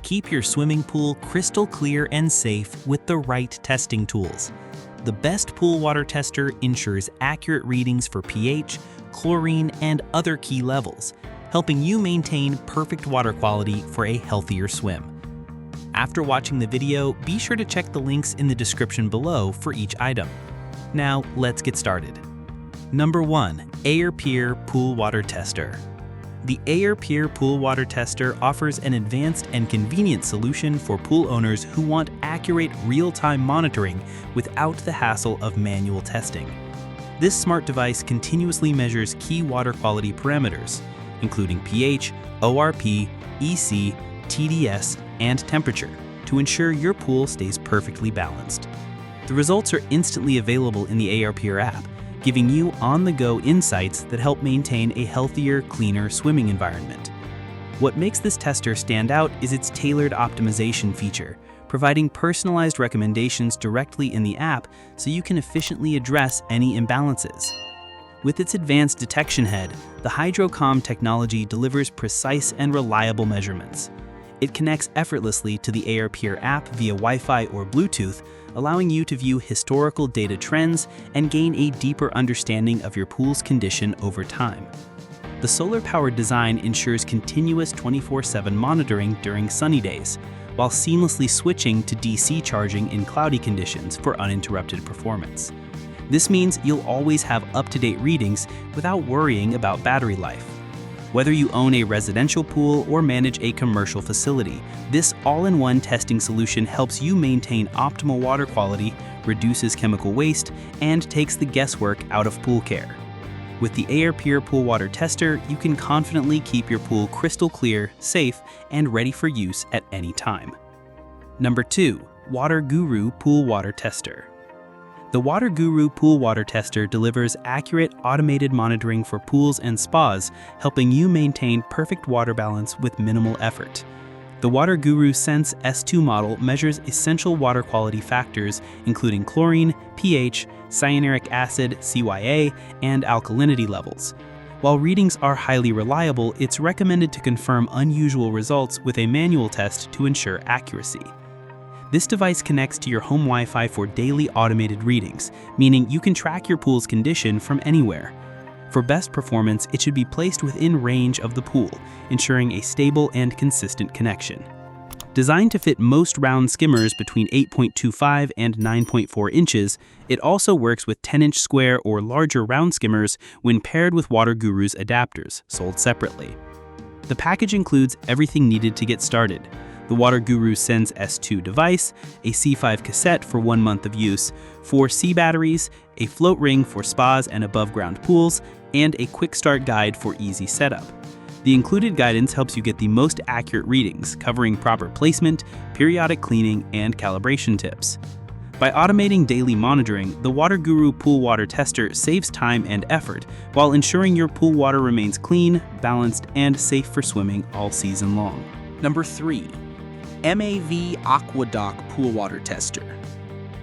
Keep your swimming pool crystal clear and safe with the right testing tools. The best pool water tester ensures accurate readings for pH, chlorine, and other key levels, helping you maintain perfect water quality for a healthier swim. After watching the video, be sure to check the links in the description below for each item. Now, let's get started. Number 1. AIPER Pool Water Tester. The AIPER Pool Water Tester offers an advanced and convenient solution for pool owners who want accurate, real-time monitoring without the hassle of manual testing. This smart device continuously measures key water quality parameters, including pH, ORP, EC, TDS, and temperature, to ensure your pool stays perfectly balanced. The results are instantly available in the AIPER app, giving you on-the-go insights that help maintain a healthier, cleaner swimming environment. What makes this tester stand out is its tailored optimization feature, providing personalized recommendations directly in the app so you can efficiently address any imbalances. With its advanced detection head, the HydroComm technology delivers precise and reliable measurements. It connects effortlessly to the AIPER app via Wi-Fi or Bluetooth, allowing you to view historical data trends and gain a deeper understanding of your pool's condition over time. The solar-powered design ensures continuous 24/7 monitoring during sunny days, while seamlessly switching to DC charging in cloudy conditions for uninterrupted performance. This means you'll always have up-to-date readings without worrying about battery life. Whether you own a residential pool or manage a commercial facility, this all-in-one testing solution helps you maintain optimal water quality, reduces chemical waste, and takes the guesswork out of pool care. With the AIPER Pool Water Tester, you can confidently keep your pool crystal clear, safe, and ready for use at any time. Number 2. waterguru Pool Water Tester. The waterguru Pool Water Tester delivers accurate, automated monitoring for pools and spas, helping you maintain perfect water balance with minimal effort. The waterguru Sense S2 model measures essential water quality factors, including chlorine, pH, cyanuric acid, CYA, and alkalinity levels. While readings are highly reliable, it's recommended to confirm unusual results with a manual test to ensure accuracy. This device connects to your home Wi-Fi for daily automated readings, meaning you can track your pool's condition from anywhere. For best performance, it should be placed within range of the pool, ensuring a stable and consistent connection. Designed to fit most round skimmers between 8.25 and 9.4 inches, it also works with 10-inch square or larger round skimmers when paired with waterguru's adapters, sold separately. The package includes everything needed to get started: the waterguru Sense S2 device, a C5 cassette for 1 month of use, 4 C batteries, a float ring for spas and above-ground pools, and a quick start guide for easy setup. The included guidance helps you get the most accurate readings, covering proper placement, periodic cleaning, and calibration tips. By automating daily monitoring, the waterguru Pool Water Tester saves time and effort while ensuring your pool water remains clean, balanced, and safe for swimming all season long. Number 3. MAV AquaDoc Pool Water Tester.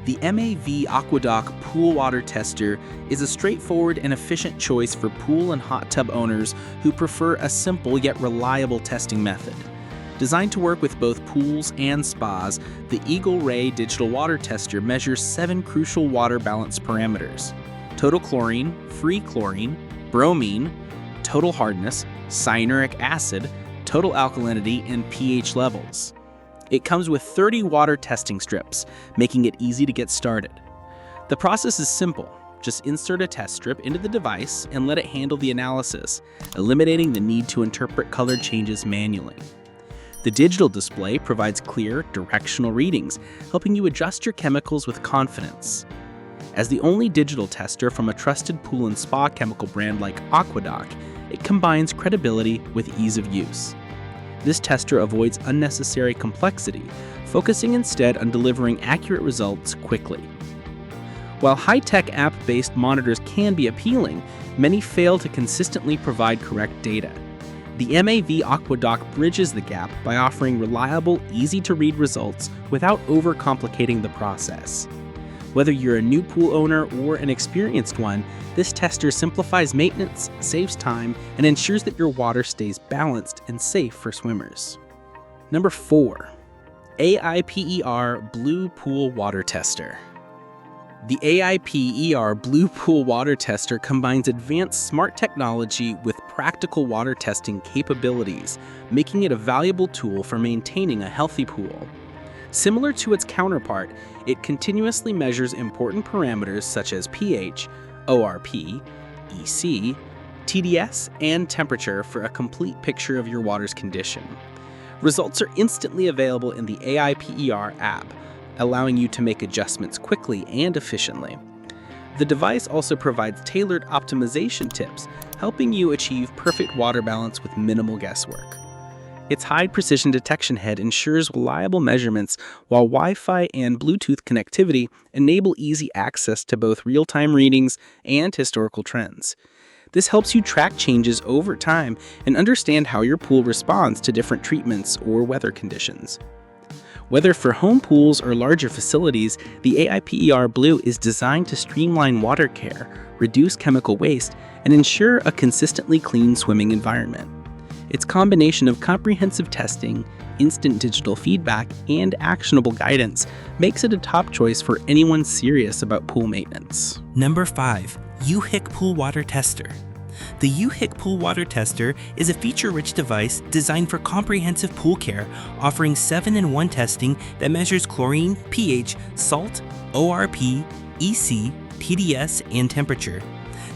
The MAV AquaDoc Pool Water Tester is a straightforward and efficient choice for pool and hot tub owners who prefer a simple yet reliable testing method. Designed to work with both pools and spas, the Eagle Ray Digital Water Tester measures 7 crucial water balance parameters: total chlorine, free chlorine, bromine, total hardness, cyanuric acid, total alkalinity, and pH levels. It comes with 30 water testing strips, making it easy to get started. The process is simple. Just insert a test strip into the device and let it handle the analysis, eliminating the need to interpret color changes manually. The digital display provides clear, directional readings, helping you adjust your chemicals with confidence. As the only digital tester from a trusted pool and spa chemical brand like AquaDoc, it combines credibility with ease of use. This tester avoids unnecessary complexity, focusing instead on delivering accurate results quickly. While high-tech app-based monitors can be appealing, many fail to consistently provide correct data. The MAV AquaDoc bridges the gap by offering reliable, easy-to-read results without overcomplicating the process. Whether you're a new pool owner or an experienced one, this tester simplifies maintenance, saves time, and ensures that your water stays balanced and safe for swimmers. Number 4. AIPER Blue Pool Water Tester. The AIPER Blue Pool Water Tester combines advanced smart technology with practical water testing capabilities, making it a valuable tool for maintaining a healthy pool. Similar to its counterpart, it continuously measures important parameters such as pH, ORP, EC, TDS, and temperature for a complete picture of your water's condition. Results are instantly available in the AIPER app, allowing you to make adjustments quickly and efficiently. The device also provides tailored optimization tips, helping you achieve perfect water balance with minimal guesswork. Its high-precision detection head ensures reliable measurements, while Wi-Fi and Bluetooth connectivity enable easy access to both real-time readings and historical trends. This helps you track changes over time and understand how your pool responds to different treatments or weather conditions. Whether for home pools or larger facilities, the AIPER Blue is designed to streamline water care, reduce chemical waste, and ensure a consistently clean swimming environment. Its combination of comprehensive testing, instant digital feedback, and actionable guidance makes it a top choice for anyone serious about pool maintenance. Number 5. Yewhick Pool Water Tester. The Yewhick Pool Water Tester is a feature-rich device designed for comprehensive pool care, offering 7-in-1 testing that measures chlorine, pH, salt, ORP, EC, TDS, and temperature.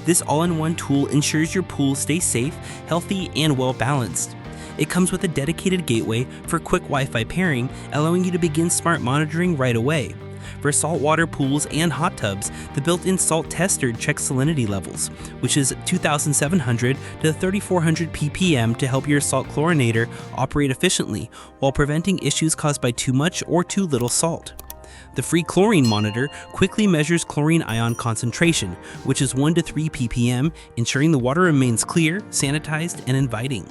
This all-in-one tool ensures your pool stays safe, healthy, and well-balanced. It comes with a dedicated gateway for quick Wi-Fi pairing, allowing you to begin smart monitoring right away. For saltwater pools and hot tubs, the built-in salt tester checks salinity levels, which is 2,700 to 3,400 ppm to help your salt chlorinator operate efficiently while preventing issues caused by too much or too little salt. The free chlorine monitor quickly measures chlorine ion concentration, which is 1 to 3 ppm, ensuring the water remains clear, sanitized, and inviting.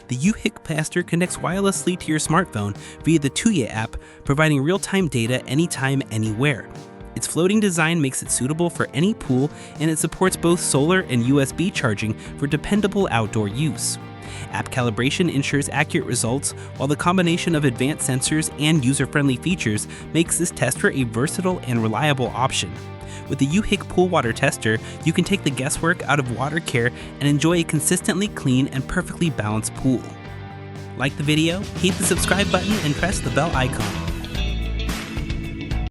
The Yewhick Tester connects wirelessly to your smartphone via the Yewhick app, providing real-time data anytime, anywhere. Its floating design makes it suitable for any pool, and it supports both solar and USB charging for dependable outdoor use. App calibration ensures accurate results, while the combination of advanced sensors and user-friendly features makes this tester a versatile and reliable option. With the Yewhick Pool Water Tester, you can take the guesswork out of water care and enjoy a consistently clean and perfectly balanced pool. Like the video, hit the subscribe button, and press the bell icon.